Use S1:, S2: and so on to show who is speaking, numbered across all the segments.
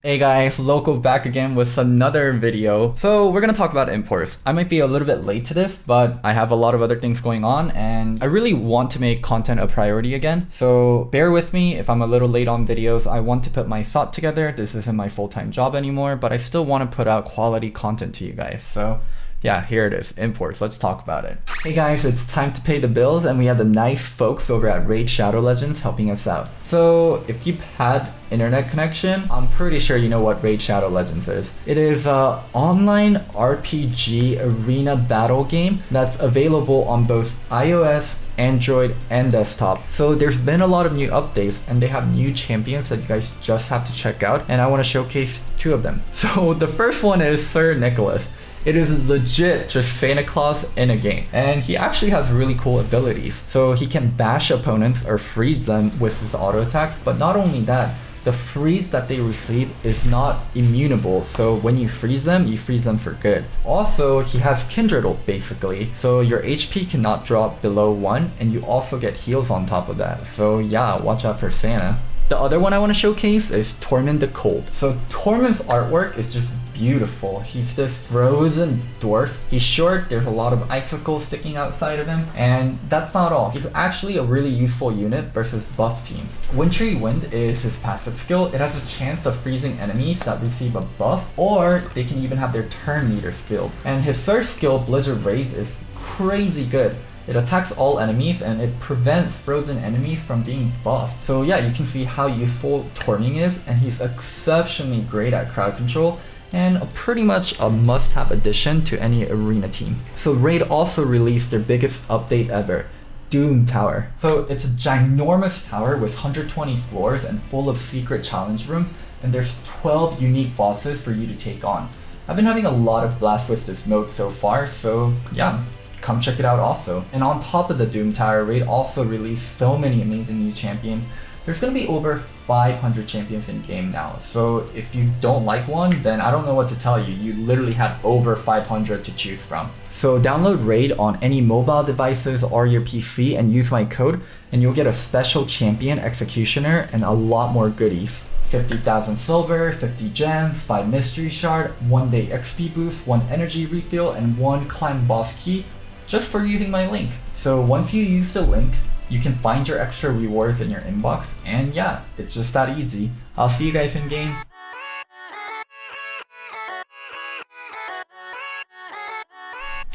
S1: Hey guys, Loco back again with another video. So we're gonna talk about imports. I might be a little bit late to this, but I have a lot of other things going on and I really want to make content a priority again. So bear with me if I'm a little late on videos. I want to put my thought together. This isn't my full-time job anymore, but I still want to put out quality content to you guys. So yeah, here it is, imports. Let's talk about it. Hey guys, it's time to pay the bills and we have the nice folks over at Raid Shadow Legends helping us out. So if you've had internet connection, I'm pretty sure you know what Raid Shadow Legends is. It is an online RPG arena battle game that's available on both iOS, Android, and desktop. So there's been a lot of new updates and they have new champions that you guys just have to check out, and I want to showcase two of them. So the first one is Sir Nicholas. It is legit just Santa Claus in a game, and he actually has really cool abilities. So he can bash opponents or freeze them with his auto attacks, but not only that, the freeze that they receive is not immutable, so when you freeze them for good. Also, he has Kindred ult basically, so your HP cannot drop below 1, and you also get heals on top of that. So yeah, watch out for Santa. The other one I want to showcase is Tormund the Cold. So Tormund's artwork is just beautiful. He's this frozen dwarf. He's short, there's a lot of icicles sticking outside of him, and that's not all. He's actually a really useful unit versus buff teams. Wintry Wind is his passive skill. It has a chance of freezing enemies that receive a buff, or they can even have their turn meters filled. And his third skill, Blizzard Raids, is crazy good. It attacks all enemies and it prevents frozen enemies from being buffed. So yeah, you can see how useful Tormund is, and he's exceptionally great at crowd control and pretty much a must-have addition to any arena team. So Raid also released their biggest update ever, Doom Tower. So it's a ginormous tower with 120 floors and full of secret challenge rooms, and there's 12 unique bosses for you to take on. I've been having a lot of blast with this mode so far, so yeah, come check it out also. And on top of the Doom Tower, Raid also released so many amazing new champions. There's gonna be over 500 champions in game now. So if you don't like one, then I don't know what to tell you. You literally have over 500 to choose from. So download Raid on any mobile devices or your PC and use my code, and you'll get a special champion executioner and a lot more goodies. 50,000 silver, 50 gems, 5 mystery shard, 1 day XP boost, 1 energy refill, and 1 climb boss key, just for using my link. So once you use the link, you can find your extra rewards in your inbox, and yeah, it's just that easy. I'll see you guys in game.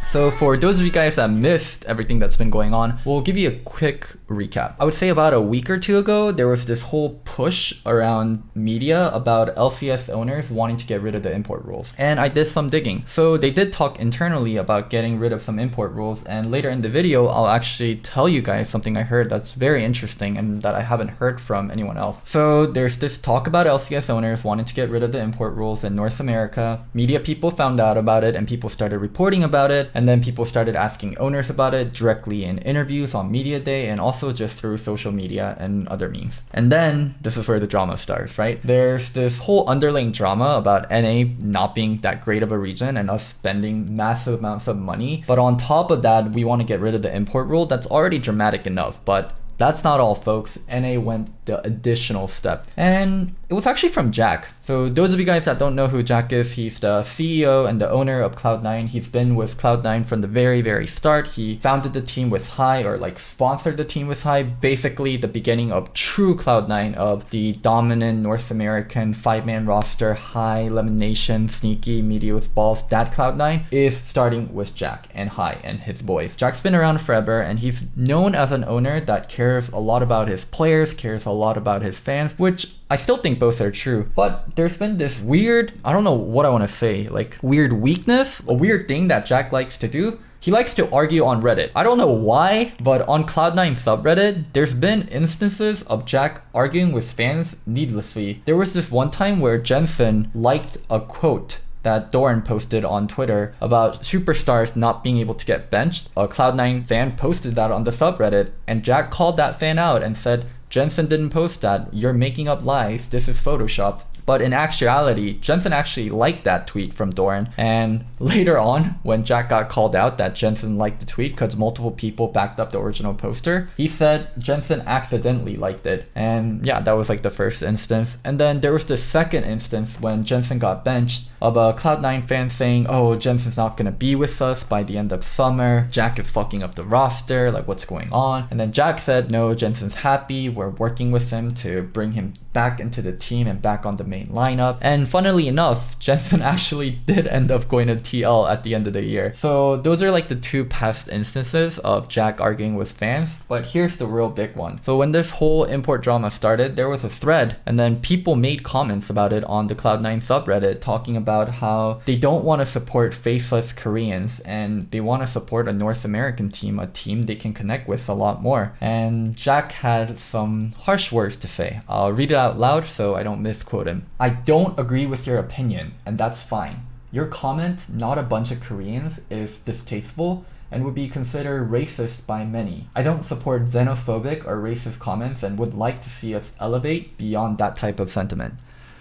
S1: So for those of you guys that missed everything that's been going on, we'll give you a quick recap. I would say about a week or two ago, there was this whole push around media about LCS owners wanting to get rid of the import rules. And I did some digging. So they did talk internally about getting rid of some import rules. And later in the video, I'll actually tell you guys something I heard that's very interesting and that I haven't heard from anyone else. So there's this talk about LCS owners wanting to get rid of the import rules in North America. Media people found out about it and people started reporting about it. And then people started asking owners about it directly in interviews on media day and also just through social media and other means. And then this is where the drama starts, right? There's this whole underlying drama about NA not being that great of a region and us spending massive amounts of money. But on top of that, we want to get rid of the import rule. That's already dramatic enough, but that's not all, folks. NA went the additional step, and it was actually from Jack. So those of you guys that don't know who Jack is, he's the CEO and the owner of Cloud9. He's been with Cloud9 from the very start. He founded the team with High, or like sponsored the team with High, basically the beginning of true Cloud9, of the dominant North American 5-man roster, High, Lemon Nation, Sneaky, Media with Balls. That Cloud9 is starting with Jack and High and his boys. Jack's been around forever, and he's known as an owner that cares a lot about his players, cares a lot about his fans, which I still think both are true. But there's been this weird, I don't know what I want to say, like weird weakness, a weird thing that Jack likes to do. He likes to argue on Reddit. I don't know why, but on Cloud9 subreddit, there's been instances of Jack arguing with fans needlessly. There was this one time where Jensen liked a quote that Doran posted on Twitter about superstars not being able to get benched. A Cloud9 fan posted that on the subreddit, and Jack called that fan out and said, Jensen didn't post that, you're making up lies, this is photoshopped. But in actuality, Jensen actually liked that tweet from Doran. And later on, when Jack got called out that Jensen liked the tweet because multiple people backed up the original poster, he said Jensen accidentally liked it. And yeah, that was like the first instance. And then there was the second instance when Jensen got benched of a Cloud9 fan saying, oh, Jensen's not gonna be with us by the end of summer. Jack is fucking up the roster, like what's going on? And then Jack said, no, Jensen's happy. We're working with him to bring him back into the team and back on the main lineup. And funnily enough, Jensen actually did end up going to TL at the end of the year. So those are like the two past instances of Jack arguing with fans. But here's the real big one. So when this whole import drama started, there was a thread, and then people made comments about it on the Cloud9 subreddit, talking about how they don't want to support faceless Koreans and they want to support a North American team, a team they can connect with a lot more. And Jack had some harsh words to say. I'll read it out loud so I don't misquote him. I don't agree with your opinion, and that's fine. Your comment, not a bunch of Koreans, is distasteful and would be considered racist by many. I don't support xenophobic or racist comments and would like to see us elevate beyond that type of sentiment.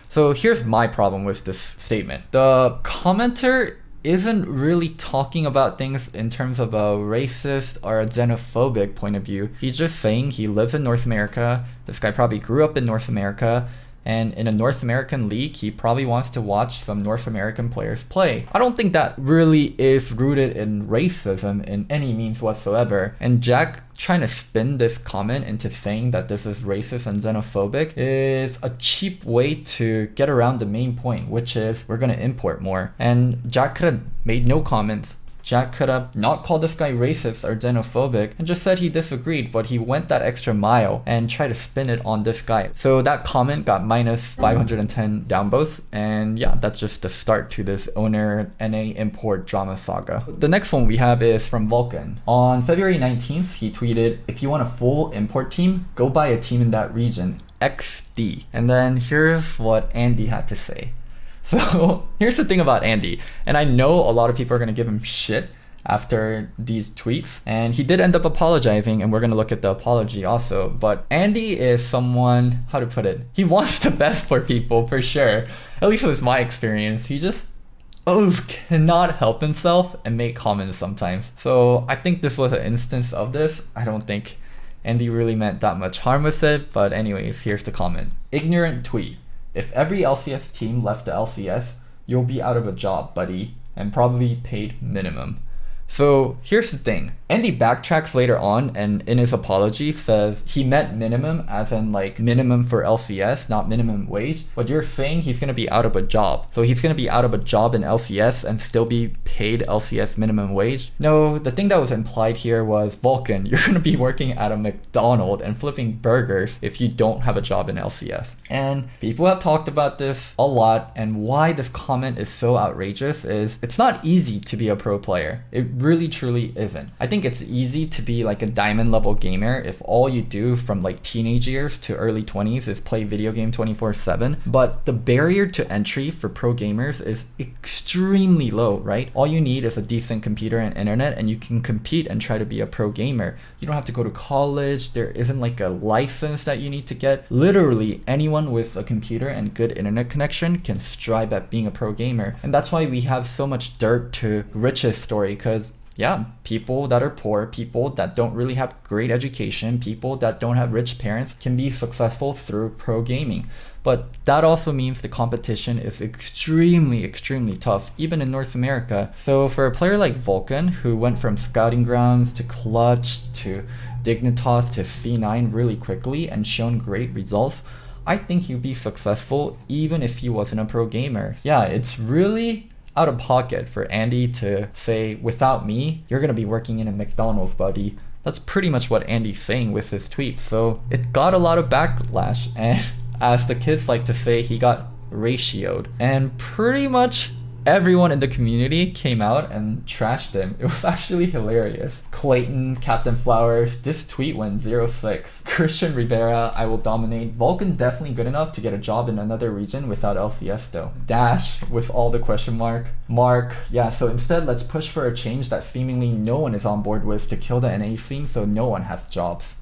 S1: So here's my problem with this statement. The commenter isn't really talking about things in terms of a racist or a xenophobic point of view. He's just saying he lives in North America. This guy probably grew up in North America. And in a North American league, he probably wants to watch some North American players play. I don't think that really is rooted in racism in any means whatsoever. And Jack trying to spin this comment into saying that this is racist and xenophobic is a cheap way to get around the main point, which is we're going to import more. And Jack could have made no comments. Jack could have not called this guy racist or xenophobic and just said he disagreed, but he went that extra mile and tried to spin it on this guy. So that comment got minus 510 downvotes, and yeah, that's just the start to this owner NA import drama saga. The next one we have is from Vulcan. On February 19th, he tweeted, if you want a full import team, go buy a team in that region, XD. And then here's what Andy had to say. So here's the thing about Andy, and I know a lot of people are going to give him shit after these tweets, and he did end up apologizing, and we're going to look at the apology also. But Andy is someone, how to put it, he wants the best for people for sure. At least with my experience, he just cannot help himself and make comments sometimes. So I think this was an instance of this. I don't think Andy really meant that much harm with it, but anyways, here's the comment. Ignorant tweet. If every LCS team left the LCS, you'll be out of a job, buddy, and probably paid minimum. So here's the thing. Andy backtracks later on and in his apology says he meant minimum as in like minimum for LCS, not minimum wage. But you're saying he's going to be out of a job. So he's going to be out of a job in LCS and still be paid LCS minimum wage? No, the thing that was implied here was, Vulcan, you're going to be working at a McDonald's and flipping burgers if you don't have a job in LCS. And people have talked about this a lot, and why this comment is so outrageous is it's not easy to be a pro player. It really truly isn't. I think it's easy to be like a diamond level gamer if all you do from like teenage years to early 20s is play video game 24/7, but the barrier to entry for pro gamers is extremely low, right? All you need is a decent computer and internet, and you can compete and try to be a pro gamer. You don't have to go to college. There isn't like a license that you need to get. Literally anyone with a computer and good internet connection can strive at being a pro gamer. And that's why we have so much dirt to riches story, because yeah, people that are poor, people that don't really have great education, people that don't have rich parents can be successful through pro gaming. But that also means the competition is extremely, extremely tough, even in North America. So for a player like Vulcan, who went from Scouting Grounds to Clutch to Dignitas to C9 really quickly and shown great results, I think he'd be successful even if he wasn't a pro gamer. Yeah, it's really out of pocket for Andy to say, without me, you're gonna be working in a McDonald's, buddy. That's pretty much what Andy's saying with his tweet. So it got a lot of backlash, and as the kids like to say, he got ratioed. And pretty much everyone in the community came out and trashed him. It was actually hilarious. Clayton, Captain Flowers, this tweet went 0-6. Christian Rivera, I will dominate. Vulcan definitely good enough to get a job in another region without LCS though. Dash with all the question mark. Mark, yeah, so instead let's push for a change that seemingly no one is on board with to kill the NA scene so no one has jobs.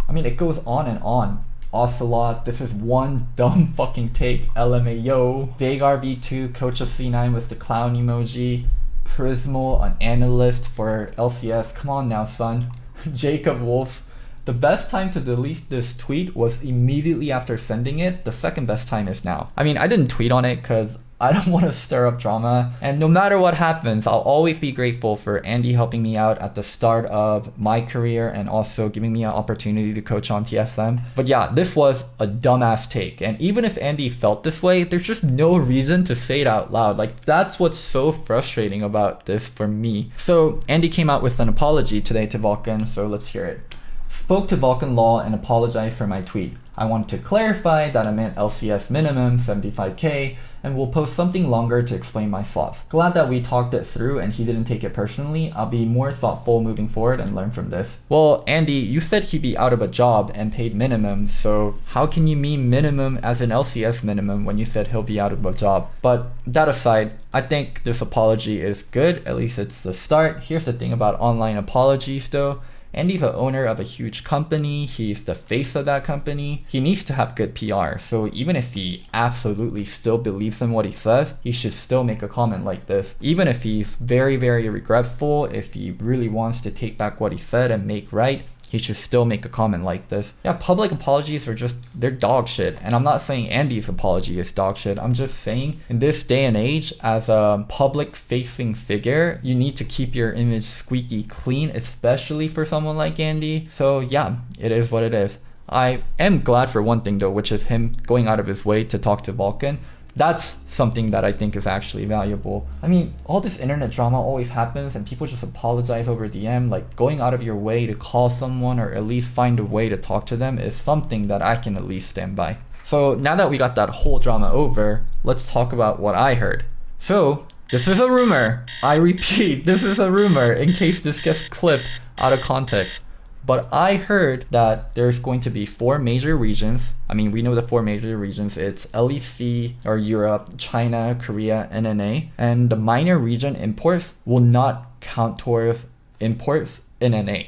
S1: I mean, it goes on and on. Ocelot, this is one dumb fucking take, LMAO. Vagar V2, coach of C9 with the clown emoji. Prismal, an analyst for LCS, come on now son. Jacob Wolf, the best time to delete this tweet was immediately after sending it. The second best time is now. I mean, I didn't tweet on it because I don't want to stir up drama. And no matter what happens, I'll always be grateful for Andy helping me out at the start of my career and also giving me an opportunity to coach on TSM. But yeah, this was a dumbass take. And even if Andy felt this way, there's just no reason to say it out loud. Like, that's what's so frustrating about this for me. So Andy came out with an apology today to Vulcan, so let's hear it. Spoke to Vulcan Law and apologized for my tweet. I want to clarify that I meant LCS minimum 75k and will post something longer to explain my thoughts. Glad that we talked it through and he didn't take it personally. I'll be more thoughtful moving forward and learn from this. Well, Andy, you said he'd be out of a job and paid minimum, so how can you mean minimum as an LCS minimum when you said he'll be out of a job? But that aside, I think this apology is good, at least it's the start. Here's the thing about online apologies though. Andy's the owner of a huge company, he's the face of that company, he needs to have good PR, so even if he absolutely still believes in what he says, he should still make a comment like this. Even if he's very, very regretful, if he really wants to take back what he said and make right, he should still make a comment like this. Yeah, public apologies are just, they're dog shit. And I'm not saying Andy's apology is dog shit. I'm just saying in this day and age, as a public facing figure, you need to keep your image squeaky clean, especially for someone like Andy. So yeah, it is what it is. I am glad for one thing though, which is him going out of his way to talk to Vulcan. That's something that I think is actually valuable. I mean, all this internet drama always happens and people just apologize over DM. Like, going out of your way to call someone or at least find a way to talk to them is something that I can at least stand by. So now that we got that whole drama over, let's talk about what I heard. So this is a rumor. I repeat, this is a rumor in case this gets clipped out of context. But I heard that there's going to be 4 major regions. I mean, we know the 4 major regions. It's LEC or Europe, China, Korea, NNA. And the minor region imports will not count towards imports in NA,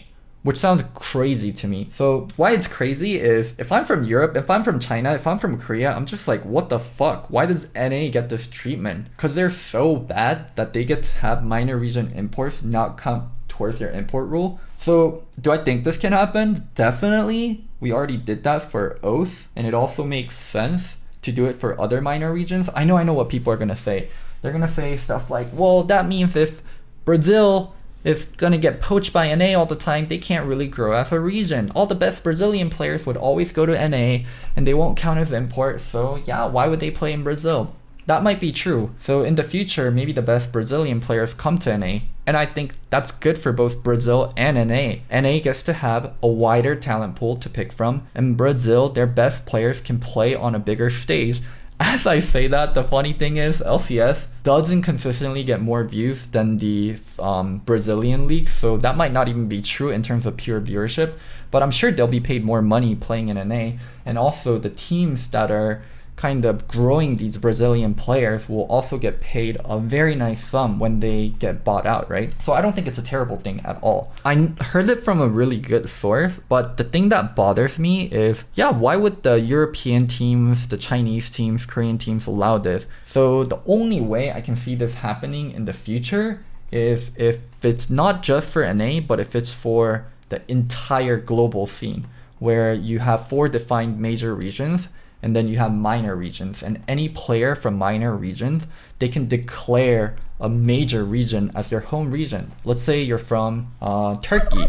S1: which sounds crazy to me. So why it's crazy is if I'm from Europe, if I'm from China, if I'm from Korea, I'm just like, what the fuck? Why does NA get this treatment? Because they're so bad that they get to have minor region imports not count towards their import rule. So do I think this can happen? Definitely. We already did that for Oath, and it also makes sense to do it for other minor regions. I know what people are gonna say. They're gonna say stuff like, well, that means if Brazil is gonna get poached by NA all the time, they can't really grow as a region. All the best Brazilian players would always go to NA and they won't count as imports, so yeah, why would they play in Brazil? That might be true. So in the future, maybe the best Brazilian players come to NA. And I think that's good for both Brazil and NA. NA gets to have a wider talent pool to pick from. And Brazil, their best players can play on a bigger stage. As I say that, the funny thing is LCS doesn't consistently get more views than the Brazilian league. So that might not even be true in terms of pure viewership. But I'm sure they'll be paid more money playing in NA. And also the teams that are kind of growing these Brazilian players will also get paid a very nice sum when they get bought out, right? So I don't think it's a terrible thing at all. I heard it from a really good source, but the thing that bothers me is, yeah, why would the European teams, the Chinese teams, Korean teams allow this? So the only way I can see this happening in the future is if it's not just for NA, but if it's for the entire global scene, where you have 4 defined major regions, and then you have minor regions, and any player from minor regions, they can declare a major region as their home region. Let's say you're from Turkey,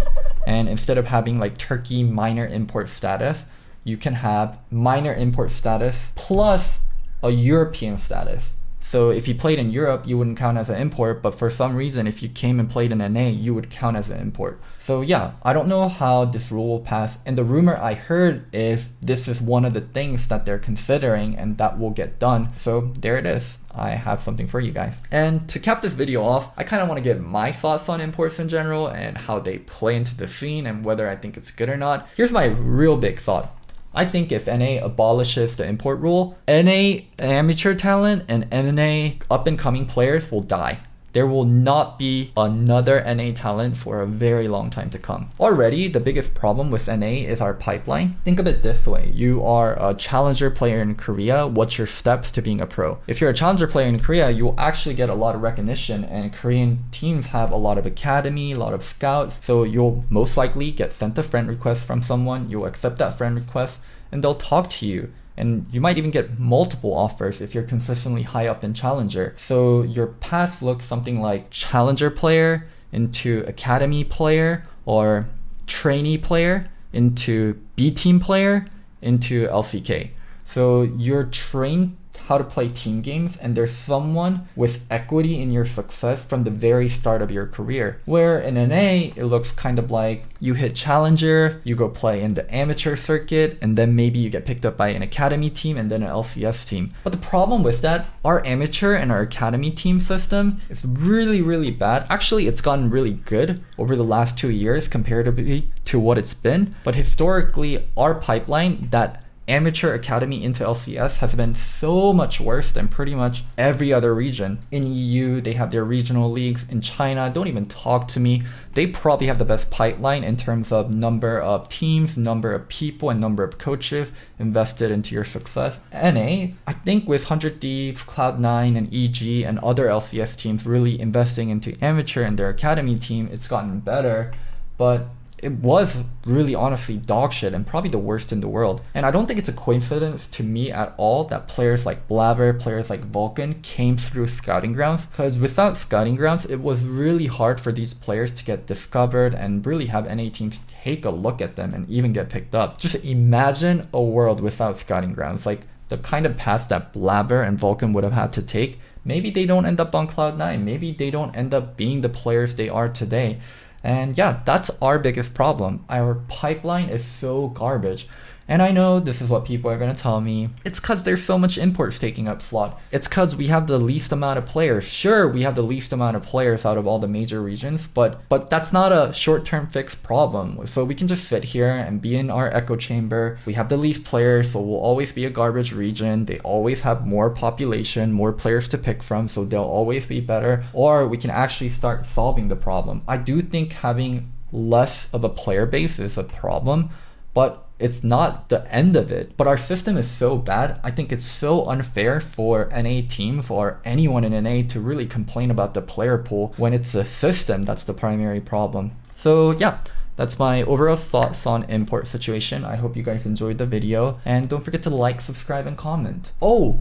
S1: and instead of having like Turkey minor import status, you can have minor import status plus a European status. So if you played in Europe, you wouldn't count as an import, but for some reason, if you came and played in NA, you would count as an import. So yeah, I don't know how this rule will pass. And the rumor I heard is this is one of the things that they're considering and that will get done. So there it is. I have something for you guys. And to cap this video off, I kind of want to give my thoughts on imports in general and how they play into the scene and whether I think it's good or not. Here's my real big thought. I think if NA abolishes the import rule, NA amateur talent and NA up and coming players will die. there will not be another NA talent for a very long time to come. Already, the biggest problem with NA is our pipeline. Think of it this way. You are a challenger player in Korea. What's your steps to being a pro? If you're a challenger player in Korea, you'll actually get a lot of recognition, and Korean teams have a lot of academy, a lot of scouts, so you'll most likely get sent a friend request from someone, you'll accept that friend request, and they'll talk to you. And you might even get multiple offers if you're consistently high up in Challenger. So your path looks something like Challenger player into Academy player, or trainee player into B team player into LCK. So you're trained how to play team games, and there's someone with equity in your success from the very start of your career. Where in NA, it looks kind of like you hit Challenger, you go play in the amateur circuit, and then maybe you get picked up by an academy team and then an LCS team. But the problem with that, our amateur and our academy team system is really, really bad. Actually, it's gotten really good over the last 2 years comparatively to what it's been. But historically, our pipeline, that amateur academy into LCS, has been so much worse than pretty much every other region. In EU, they have their regional leagues. In China, don't even talk to me. They probably have the best pipeline in terms of number of teams, number of people, and number of coaches invested into your success. NA, I think with 100 Thieves, Cloud9, and EG, and other LCS teams really investing into amateur and their academy team, it's gotten better. But it was really honestly dog shit and probably the worst in the world. And I don't think it's a coincidence to me at all that players like Blabber, players like Vulcan came through scouting grounds, because without scouting grounds, it was really hard for these players to get discovered and really have NA teams take a look at them and even get picked up. Just imagine a world without scouting grounds. Like the kind of path that Blabber and Vulcan would have had to take, maybe they don't end up on Cloud9. Maybe they don't end up being the players they are today. And yeah, that's our biggest problem. Our pipeline is so garbage. And I know this is what people are going to tell me. It's because there's so much imports taking up slot. It's because we have the least amount of players. Sure, we have the least amount of players out of all the major regions, but that's not a short-term fixed problem. So we can just sit here and be in our echo chamber. We have the least players, so we'll always be a garbage region. They always have more population, more players to pick from, so they'll always be better. Or we can actually start solving the problem. I do think having less of a player base is a problem, but it's not the end of it. But our system is so bad, I think it's so unfair for NA teams or anyone in NA to really complain about the player pool when it's the system that's the primary problem. So yeah, that's my overall thoughts on import situation. I hope you guys enjoyed the video, and don't forget to like, subscribe, and comment. Oh,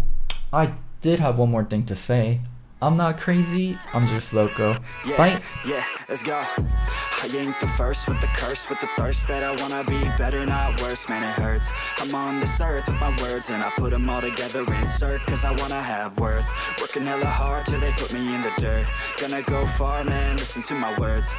S1: I did have one more thing to say. I'm not crazy, I'm just loco.
S2: Yeah,
S1: bye.
S2: Yeah, let's go. I ain't the first with the curse, with the thirst that I wanna be better, not worse, man, it hurts. I'm on this earth with my words, and I put them all together, insert, cause I wanna have worth. Working hella hard till they put me in the dirt. Gonna go far, man, listen to my words.